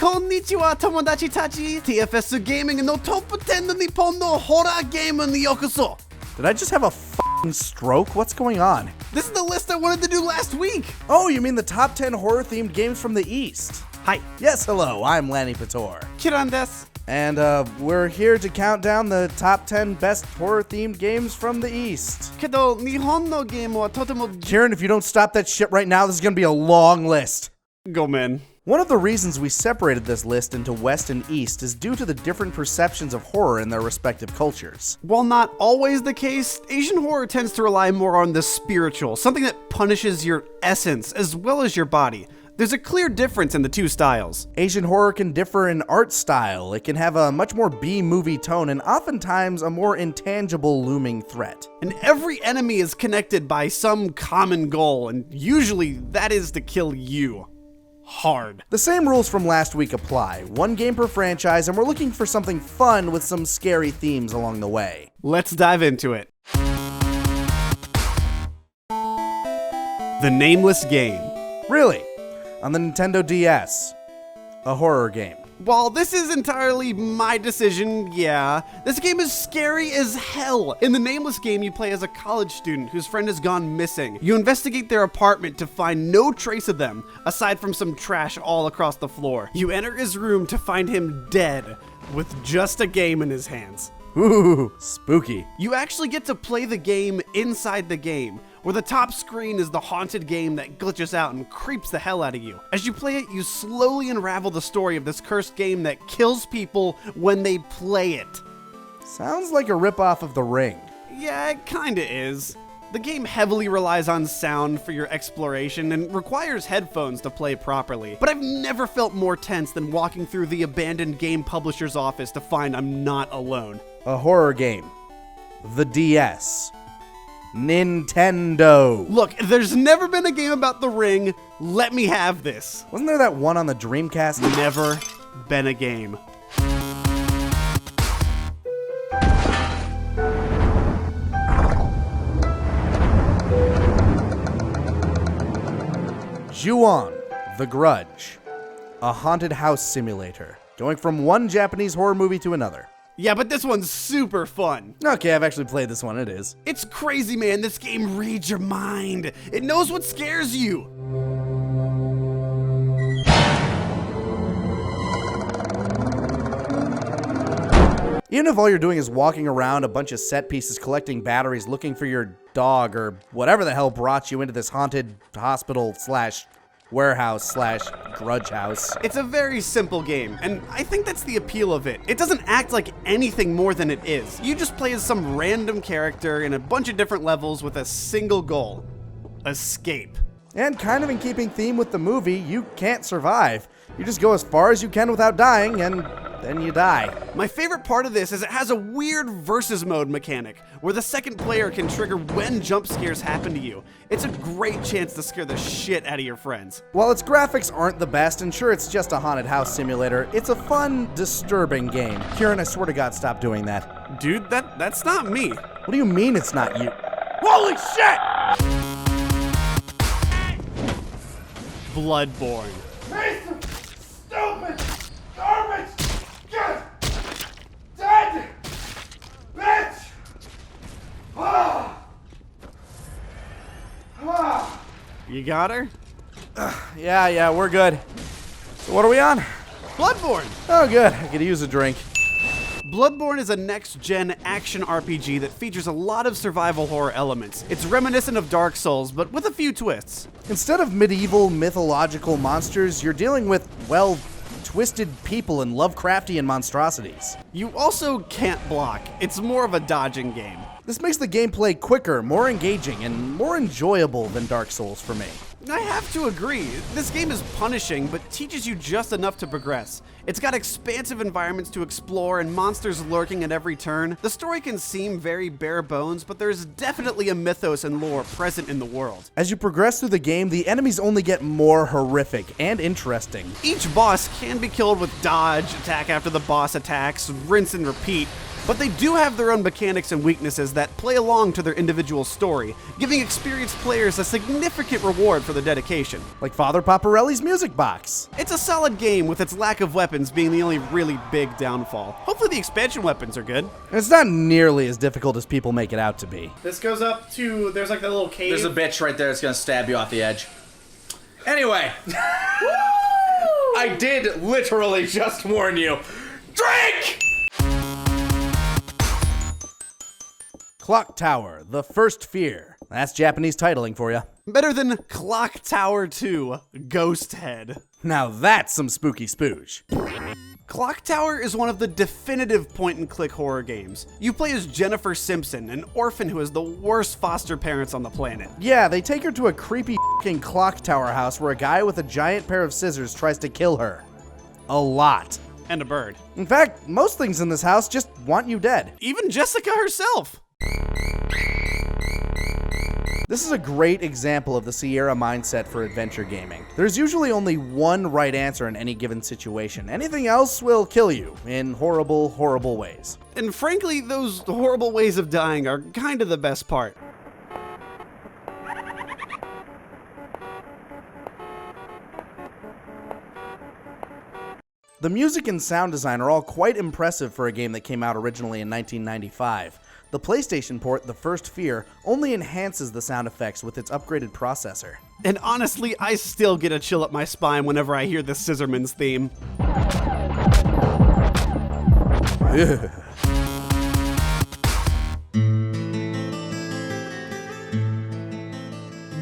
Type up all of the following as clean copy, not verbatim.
Konnichiwa tomodachi tachi. TFS Gaming no top 10 の日本のホラーゲームにようこそ. Did I just have a f***ing stroke? What's going on? This is the list I wanted to do last week. Oh, you mean the top 10 horror-themed games from the East? Hi. Yes, hello, I'm Lanny Pator. Kiran desu. And we're here to count down the top 10 best horror-themed games from the East. けど日本のゲームはとても Kieran, if you don't stop that shit right now, this is gonna be a long list. Go man. One of the reasons we separated this list into West and East is due to the different perceptions of horror in their respective cultures. While not always the case, Asian horror tends to rely more on the spiritual, something that punishes your essence as well as your body. There's a clear difference in the two styles. Asian horror can differ in art style. It can have a much more B-movie tone and oftentimes a more intangible looming threat. And every enemy is connected by some common goal, and usually that is to kill you. Hard. The same rules from last week apply. One game per franchise, and we're looking for something fun with some scary themes along the way. Let's dive into it. The Nameless Game. Really? On the Nintendo DS. A horror game. While this is entirely my decision, yeah, this game is scary as hell. In the Nameless Game, you play as a college student whose friend has gone missing. You investigate their apartment to find no trace of them, aside from some trash all across the floor. You enter his room to find him dead, with just a game in his hands. Ooh, spooky. You actually get to play the game inside the game, where the top screen is the haunted game that glitches out and creeps the hell out of you. As you play it, you slowly unravel the story of this cursed game that kills people when they play it. Sounds like a ripoff of The Ring. Yeah, it kinda is. The game heavily relies on sound for your exploration and requires headphones to play properly. But I've never felt more tense than walking through the abandoned game publisher's office to find I'm not alone. A horror game. The DS. Nintendo. Look, there's never been a game about The Ring. Let me have this. Wasn't there that one on the Dreamcast? Never been a game. Ju-on, The Grudge. A haunted house simulator. Going from one Japanese horror movie to another. Yeah, but this one's super fun. Okay, I've actually played this one, it is. It's crazy, man. This game reads your mind. It knows what scares you. Even if all you're doing is walking around a bunch of set pieces collecting batteries looking for your dog or whatever the hell brought you into this haunted hospital slash warehouse slash grudge house. It's a very simple game, and I think that's the appeal of it. It doesn't act like anything more than it is. You just play as some random character in a bunch of different levels with a single goal: escape. And kind of in keeping theme with the movie, you can't survive. You just go as far as you can without dying, and then you die. My favorite part of this is it has a weird versus mode mechanic, where the second player can trigger when jump scares happen to you. It's a great chance to scare the shit out of your friends. While its graphics aren't the best, and sure it's just a haunted house simulator, it's a fun, disturbing game. Kieran, I swear to God, stop doing that. Dude, that's not me. What do you mean it's not you? Holy shit! Bloodborne. Piece of stupid garbage! Good! Dead! Bitch! Ah! Ah! You got her? Yeah, we're good. So what are we on? Bloodborne! Oh, good. I could use a drink. Bloodborne is a next-gen action RPG that features a lot of survival horror elements. It's reminiscent of Dark Souls, but with a few twists. Instead of medieval, mythological monsters, you're dealing with, well, twisted people and Lovecraftian monstrosities. You also can't block. It's more of a dodging game. This makes the gameplay quicker, more engaging, and more enjoyable than Dark Souls for me. I have to agree. This game is punishing, but teaches you just enough to progress. It's got expansive environments to explore and monsters lurking at every turn. The story can seem very bare bones, but there's definitely a mythos and lore present in the world. As you progress through the game, the enemies only get more horrific and interesting. Each boss can be killed with dodge, attack after the boss attacks, rinse and repeat. But they do have their own mechanics and weaknesses that play along to their individual story, giving experienced players a significant reward for their dedication. Like Father Paparelli's music box. It's a solid game, with its lack of weapons being the only really big downfall. Hopefully the expansion weapons are good. And it's not nearly as difficult as people make it out to be. This goes up to, there's like that little cave. There's a bitch right there that's gonna stab you off the edge. Anyway. I did literally just warn you. Drink! Clock Tower, The First Fear. That's Japanese titling for you. Better than Clock Tower 2, Ghost Head. Now that's some spooky spooge. Clock Tower is one of the definitive point-and-click horror games. You play as Jennifer Simpson, an orphan who has the worst foster parents on the planet. Yeah, they take her to a creepy f***ing clock tower house where a guy with a giant pair of scissors tries to kill her. A lot. And a bird. In fact, most things in this house just want you dead. Even Jessica herself. This is a great example of the Sierra mindset for adventure gaming. There's usually only one right answer in any given situation. Anything else will kill you in horrible, horrible ways. And frankly, those horrible ways of dying are kind of the best part. The music and sound design are all quite impressive for a game that came out originally in 1995. The PlayStation port, The First Fear, only enhances the sound effects with its upgraded processor. And honestly, I still get a chill up my spine whenever I hear the Scissorman's theme.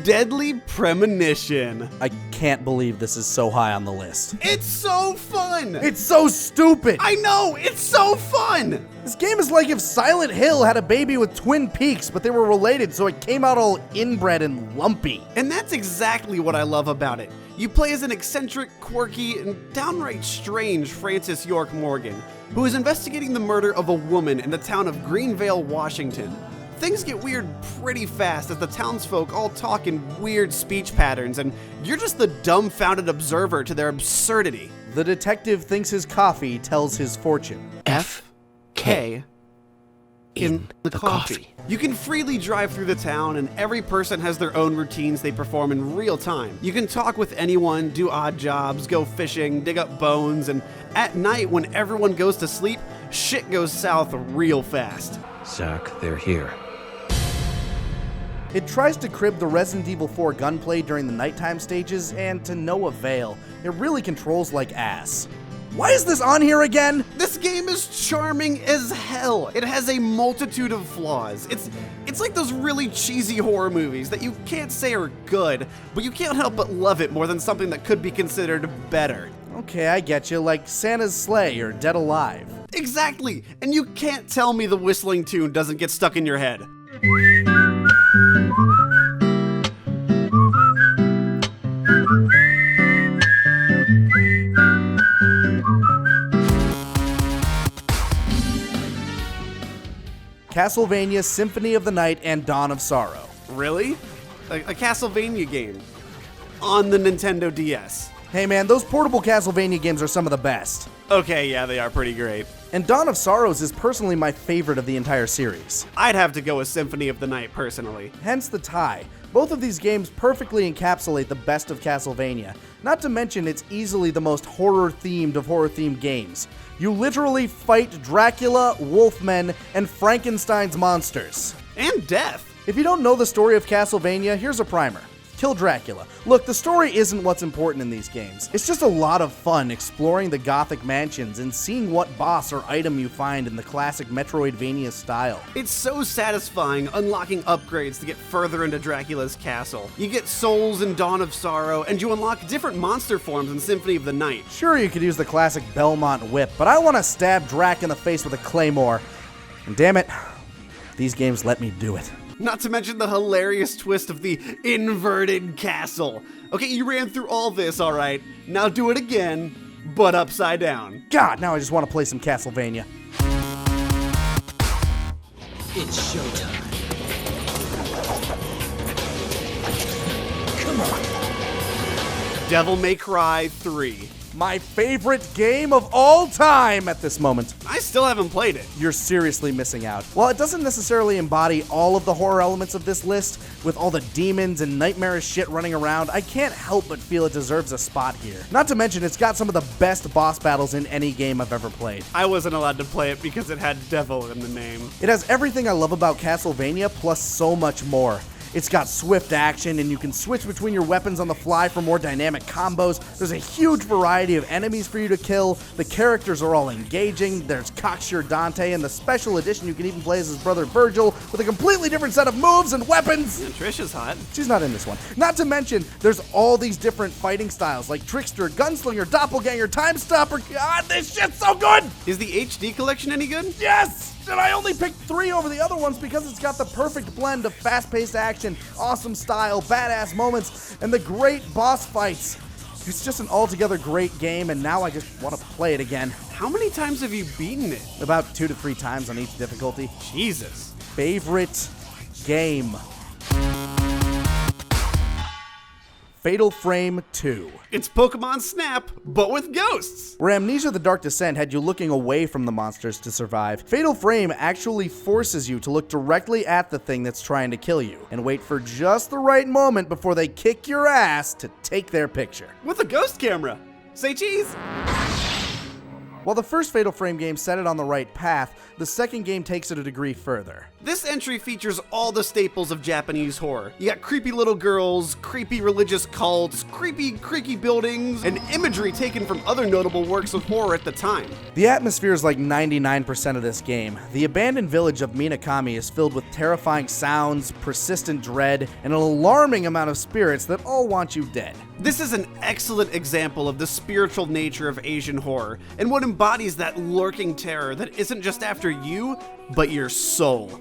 Deadly Premonition. I can't believe this is so high on the list. It's so fun! It's so stupid! I know, it's so fun! This game is like if Silent Hill had a baby with Twin Peaks, but they were related, so it came out all inbred and lumpy. And that's exactly what I love about it. You play as an eccentric, quirky, and downright strange Francis York Morgan, who is investigating the murder of a woman in the town of Greenvale, Washington. Things get weird pretty fast as the townsfolk all talk in weird speech patterns, and you're just the dumbfounded observer to their absurdity. The detective thinks his coffee tells his fortune. F.K. in the coffee. You can freely drive through the town, and every person has their own routines they perform in real time. You can talk with anyone, do odd jobs, go fishing, dig up bones, and at night when everyone goes to sleep, shit goes south real fast. Zack, they're here. It tries to crib the Resident Evil 4 gunplay during the nighttime stages, and to no avail. It really controls like ass. Why is this on here again? This game is charming as hell. It has a multitude of flaws. It's like those really cheesy horror movies that you can't say are good, but you can't help but love it more than something that could be considered better. Okay, I get you, like Santa's Sleigh or Dead Alive. Exactly, and you can't tell me the whistling tune doesn't get stuck in your head. Castlevania Symphony of the Night and Dawn of Sorrow. Really? A Castlevania game on the Nintendo DS. Hey man, those portable Castlevania games are some of the best. Okay, yeah, they are pretty great. And Dawn of Sorrows is personally my favorite of the entire series. I'd have to go with Symphony of the Night personally. Hence the tie. Both of these games perfectly encapsulate the best of Castlevania. Not to mention it's easily the most horror-themed of horror-themed games. You literally fight Dracula, Wolfmen, and Frankenstein's monsters. And death. If you don't know the story of Castlevania, here's a primer. Kill Dracula. Look, the story isn't what's important in these games. It's just a lot of fun exploring the Gothic mansions and seeing what boss or item you find in the classic Metroidvania style. It's so satisfying unlocking upgrades to get further into Dracula's castle. You get souls in Dawn of Sorrow, and you unlock different monster forms in Symphony of the Night. Sure, you could use the classic Belmont whip, but I want to stab Drac in the face with a claymore. And damn it, these games let me do it. Not to mention the hilarious twist of the inverted castle. Okay, you ran through all this, alright. Now do it again, but upside down. God, now I just want to play some Castlevania. It's showtime. Come on. Devil May Cry 3. My favorite game of all time at this moment. I still haven't played it. You're seriously missing out. While it doesn't necessarily embody all of the horror elements of this list, with all the demons and nightmarish shit running around, I can't help but feel it deserves a spot here. Not to mention, it's got some of the best boss battles in any game I've ever played. I wasn't allowed to play it because it had devil in the name. It has everything I love about Castlevania, plus so much more. It's got swift action, and you can switch between your weapons on the fly for more dynamic combos. There's a huge variety of enemies for you to kill. The characters are all engaging. There's Cocksure Dante, and the special edition you can even play as his brother Virgil with a completely different set of moves and weapons. And Trish is hot. She's not in this one. Not to mention, there's all these different fighting styles like Trickster, Gunslinger, Doppelganger, Time Stopper. God, this shit's so good! Is the HD collection any good? Yes! And I only picked 3 over the other ones because it's got the perfect blend of fast-paced action, awesome style, badass moments, and the great boss fights. It's just an altogether great game, and now I just want to play it again. How many times have you beaten it? About 2 to 3 times on each difficulty. Jesus. Favorite game. Fatal Frame 2. It's Pokemon Snap, but with ghosts. Where Amnesia: The Dark Descent had you looking away from the monsters to survive, Fatal Frame actually forces you to look directly at the thing that's trying to kill you, and wait for just the right moment before they kick your ass to take their picture. With a ghost camera. Say cheese. While the first Fatal Frame game set it on the right path, the second game takes it a degree further. This entry features all the staples of Japanese horror. You got creepy little girls, creepy religious cults, creaky buildings, and imagery taken from other notable works of horror at the time. The atmosphere is like 99% of this game. The abandoned village of Minakami is filled with terrifying sounds, persistent dread, and an alarming amount of spirits that all want you dead. This is an excellent example of the spiritual nature of Asian horror, and what embodies that lurking terror that isn't just after you, but your soul.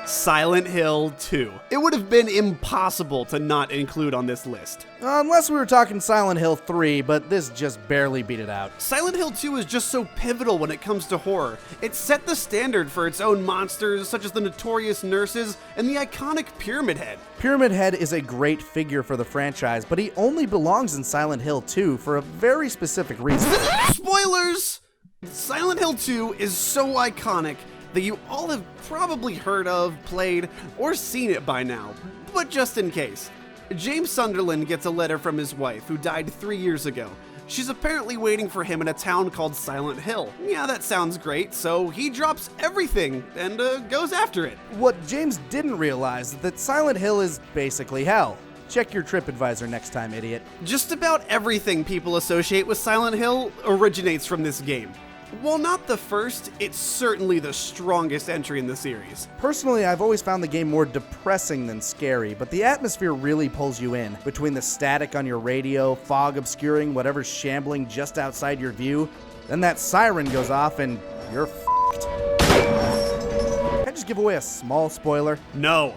Silent Hill 2. It would have been impossible to not include on this list. Unless we were talking Silent Hill 3, but this just barely beat it out. Silent Hill 2 is just so pivotal when it comes to horror. It set the standard for its own monsters, such as the notorious nurses and the iconic Pyramid Head. Pyramid Head is a great figure for the franchise, but he only belongs in Silent Hill 2 for a very specific reason. Spoilers! Silent Hill 2 is so iconic that you all have probably heard of, played, or seen it by now. But just in case, James Sunderland gets a letter from his wife, who died 3 years ago. She's apparently waiting for him in a town called Silent Hill. Yeah, that sounds great, so he drops everything and goes after it. What James didn't realize is that Silent Hill is basically hell. Check your TripAdvisor next time, idiot. Just about everything people associate with Silent Hill originates from this game. While not the first, it's certainly the strongest entry in the series. Personally, I've always found the game more depressing than scary, but the atmosphere really pulls you in. Between the static on your radio, fog obscuring whatever's shambling just outside your view, then that siren goes off and you're f***ed. Can I just give away a small spoiler? No.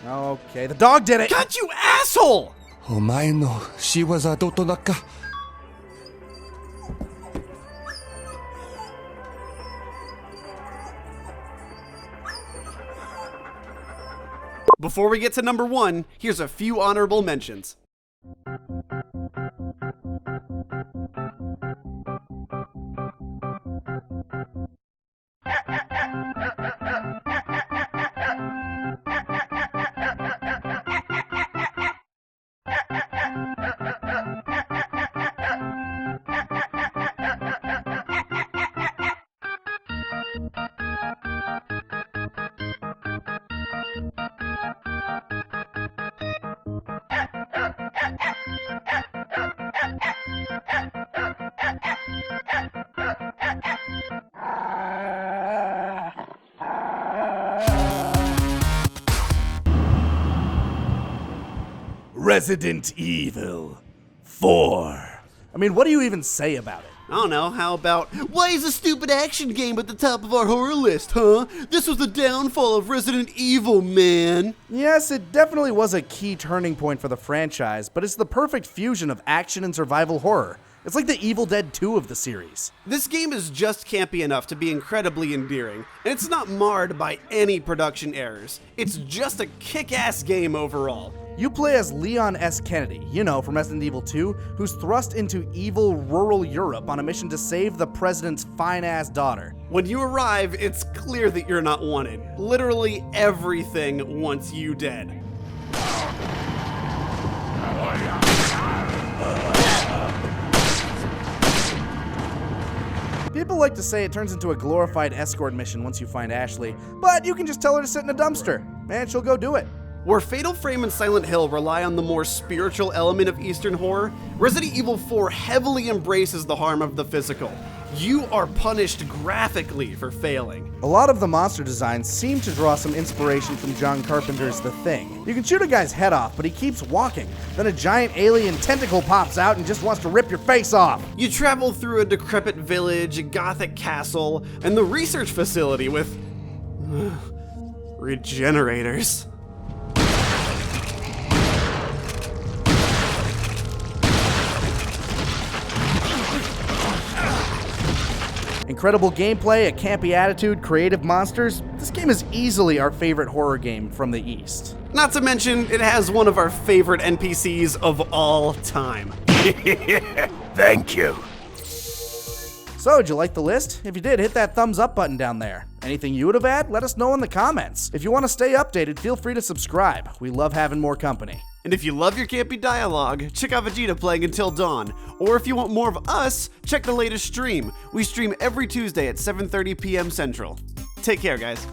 Okay, the dog did it! God, you asshole! お前の仕業どとだか Before we get to number 1, here's a few honorable mentions. Resident Evil 4. I mean, what do you even say about it? I don't know, how about, why is a stupid action game at the top of our horror list, huh? This was the downfall of Resident Evil, man. Yes, it definitely was a key turning point for the franchise, but it's the perfect fusion of action and survival horror. It's like the Evil Dead 2 of the series. This game is just campy enough to be incredibly endearing, and it's not marred by any production errors. It's just a kick-ass game overall. You play as Leon S. Kennedy, you know, from Resident Evil 2, who's thrust into evil rural Europe on a mission to save the president's fine-ass daughter. When you arrive, it's clear that you're not wanted. Literally everything wants you dead. People like to say it turns into a glorified escort mission once you find Ashley, but you can just tell her to sit in a dumpster, and she'll go do it. Where Fatal Frame and Silent Hill rely on the more spiritual element of Eastern horror, Resident Evil 4 heavily embraces the harm of the physical. You are punished graphically for failing. A lot of the monster designs seem to draw some inspiration from John Carpenter's The Thing. You can shoot a guy's head off, but he keeps walking. Then a giant alien tentacle pops out and just wants to rip your face off. You travel through a decrepit village, a gothic castle, and the research facility with regenerators. Incredible gameplay, a campy attitude, creative monsters. This game is easily our favorite horror game from the East. Not to mention, it has one of our favorite NPCs of all time. Thank you. So, did you like the list? If you did, hit that thumbs up button down there. Anything you would have added? Let us know in the comments. If you want to stay updated, feel free to subscribe. We love having more company. And if you love your campy dialogue, check out Vegeta playing Until Dawn. Or if you want more of us, check the latest stream. We stream every Tuesday at 7:30 p.m. Central. Take care, guys.